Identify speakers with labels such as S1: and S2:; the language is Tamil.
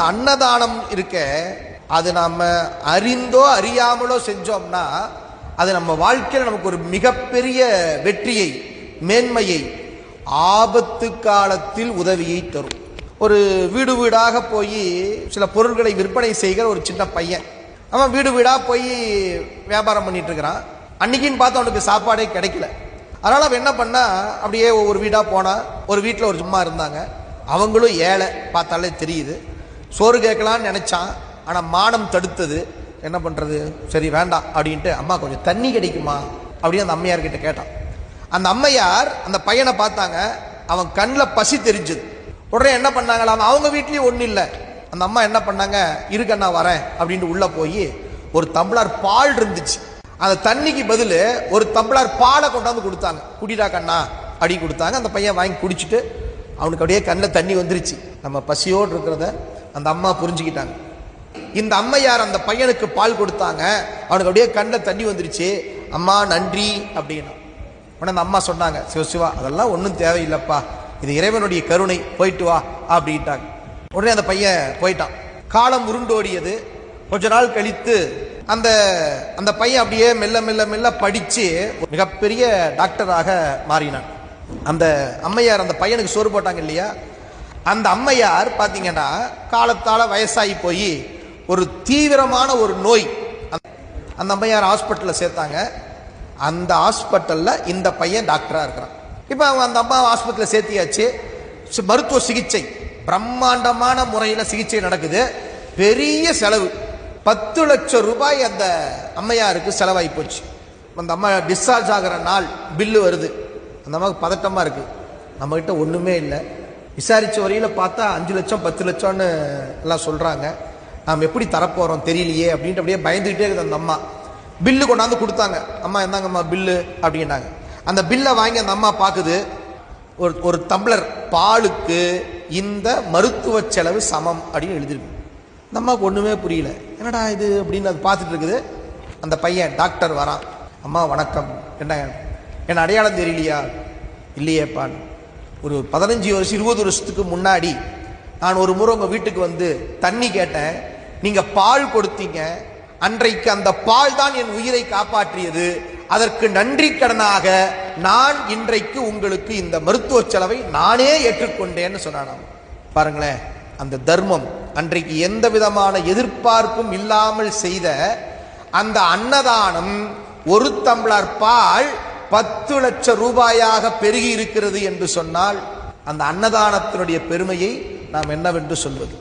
S1: அன்னதானம் இருக்க, அது நாம அறிந்தோ அறியாமலோ செஞ்சோம்னா அது நம்ம வாழ்க்கையில் நமக்கு ஒரு மிகப்பெரிய வெற்றியை, மேன்மையை, ஆபத்து காலத்தில் உதவியை தரும். ஒரு வீடு வீடாக போய் சில பொருட்களை விற்பனை செய்கிற ஒரு சின்ன பையன், அவன் வீடு வீடா போய் வியாபாரம் பண்ணிட்டு இருக்கிறான். அன்னைக்குன்னு பார்த்து அவனுக்கு சாப்பாடே கிடைக்கல. அதனால அவன் என்ன பண்ணா, அப்படியே ஒவ்வொரு வீடா போனா. ஒரு வீட்டில் ஒரு சும்மா இருந்தாங்க, அவங்களும் ஏழை, பார்த்தாலே தெரியுது. சோறு கேட்கலான்னு நினைச்சான், ஆனா மானம் தடுத்தது. என்ன பண்றது, சரி வேண்டாம் அப்படின்ட்டு, அம்மா கொஞ்சம் தண்ணி கிடைக்குமா அப்படின்னு அந்த அம்மையார் கிட்ட கேட்டான். அந்த அம்மையார் அந்த பையனை பார்த்தாங்க, அவன் கண்ணில் பசி தெரிஞ்சது. உடனே என்ன பண்ணாங்களாம், அவங்க வீட்லயும் ஒன்றும் இல்லை. அந்த அம்மா என்ன பண்ணாங்க, இருக்க நான் வரேன் அப்படின்ட்டு உள்ள போய் ஒரு டம்ளர் பால் இருந்துச்சு, அந்த தண்ணிக்கு பதில் ஒரு டம்ளர் பாலை கொண்டாந்து கொடுத்தாங்க. குடிடா கண்ணா அடி கொடுத்தாங்க. அந்த பையன் வாங்கி குடிச்சிட்டு அவனுக்கு அப்படியே கண்ணில் தண்ணி வந்துருச்சு. நம்ம பசியோடு இருக்கிறத அந்த அம்மா புரிஞ்சுக்கிட்டாங்க. இந்த அம்மையார் அந்த பையனுக்கு பால் கொடுத்தாங்க, அவனுக்கு அப்படியே கண்ணில் தண்ணி வந்துருச்சு. அம்மா நன்றி அப்படின்னா. உடனே அந்த அம்மா சொன்னாங்க, சிவசிவா அதெல்லாம் ஒன்றும் தேவையில்லைப்பா, இது இறைவனுடைய கருணை, போயிட்டு வா அப்படின்ட்டாங்க. உடனே அந்த பையன் போயிட்டான். காலம் உருண்டோடியது. கொஞ்ச நாள் கழித்து அந்த அந்த பையன் அப்படியே மெல்ல மெல்ல மெல்ல படிச்சு மிகப்பெரிய டாக்டராக மாறினான். அந்த அம்மையார் அந்த பையனுக்கு சோறு போட்டாங்க இல்லையா, அந்த அம்மையார் பார்த்தீங்கன்னா காலத்தால வயசாகி போய் ஒரு தீவிரமான ஒரு நோய், அந்த அம்மையார் ஹாஸ்பிட்டலில் சேர்த்தாங்க. அந்த ஹாஸ்பிட்டலில் இந்த பையன் டாக்டராக இருக்கிறான். இப்போ அவங்க அந்த அம்மா ஹாஸ்பிட்டலில் சேர்த்தியாச்சு. மருத்துவ சிகிச்சை பிரம்மாண்டமான முறையில் சிகிச்சை நடக்குது. பெரிய செலவு, 10 லட்சம் ரூபாய் அந்த அம்மையாருக்கு செலவாகி போச்சு. அந்த அம்மா டிஸ்சார்ஜ் ஆகிற நாள் பில்லு வருது. அந்த அம்மாவுக்கு பதட்டமாக இருக்குது, நம்மகிட்ட ஒன்றுமே இல்லை. விசாரித்த வரையில் பார்த்தா 5 லட்சம் 10 லட்சம்னு எல்லாம் சொல்கிறாங்க. நாம் எப்படி தரப்போகிறோம் தெரியலையே அப்படின்ட்டு அப்படியே பயந்துக்கிட்டே இருக்குது அந்த அம்மா. பில்லு கொண்டாந்து கொடுத்தாங்க. அம்மா என்னங்கம்மா பில்லு அப்படின்னாங்க. அந்த பில்லை வாங்கி அந்த அம்மா பார்க்குது, ஒரு டம்ளர் பாலுக்கு இந்த மருத்துவ செலவு சமம் அப்படின்னு எழுதிருக்கு. அந்த அம்மாவுக்கு ஒன்றுமே புரியல, என்னடா இது அப்படின்னு அது பார்த்துட்டு இருக்குது. அந்த பையன் டாக்டர் வரான். அம்மா வணக்கம், என்ன அடையாளம் தெரியலையா? இல்லையேப்பான், ஒரு 15 வருஷம் 20 வருஷத்துக்கு முன்னாடி நான் ஒரு முறை உங்கள் வீட்டுக்கு வந்து தண்ணி கேட்டேன், நீங்கள் பால் கொடுத்தீங்க. அன்றைக்கு அந்த பால் தான் என் உயிரை காப்பாற்றியது. அதற்கு நன்றி கடனாக நான் இன்றைக்கு உங்களுக்கு இந்த மருத்துவ செலவை நானே ஏற்றுக்கொண்டேன்னு சொன்னான். பாருங்களேன், அந்த தர்மம், அன்றைக்கு எந்த விதமான எதிர்பார்ப்பும் இல்லாமல் செய்த அந்த அன்னதானம், ஒரு டம்ளர் பால் 10 லட்சம் ரூபாயாக பெருகி இருக்கிறது என்று சொன்னால் அந்த அன்னதானத்தினுடைய பெருமையை நாம் என்னவென்று சொல்வது?